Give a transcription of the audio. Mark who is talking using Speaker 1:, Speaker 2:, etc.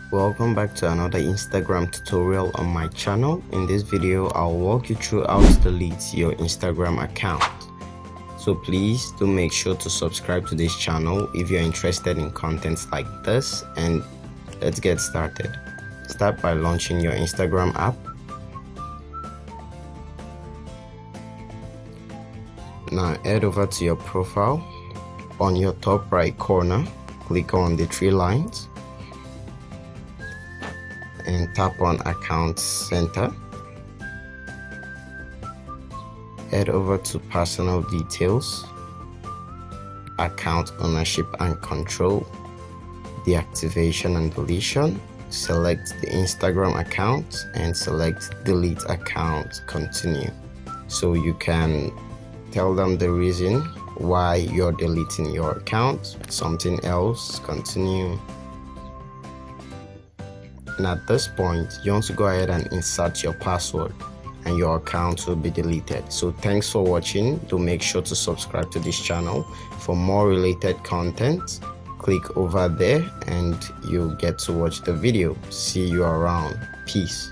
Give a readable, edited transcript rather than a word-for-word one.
Speaker 1: Welcome back to another Instagram tutorial on my channel. In this video, I'll walk you through how to delete your Instagram account. So please do make sure to subscribe to this channel if you're interested in contents like this, and let's get started. Start by launching your Instagram app. Now head over to your profile. On your top right corner, click on the three lines and tap on Account Center. Head over to Personal Details, Account Ownership and Control, Deactivation and Deletion. Select the Instagram account and select Delete Account, Continue. So you can tell them the reason why you're deleting your account, something else, continue. And at this point, you want to go ahead and insert your password and your account will be deleted. So thanks for watching. Do make sure to subscribe to this channel for more related content. Click over there and you'll get to watch the video. See you around. Peace.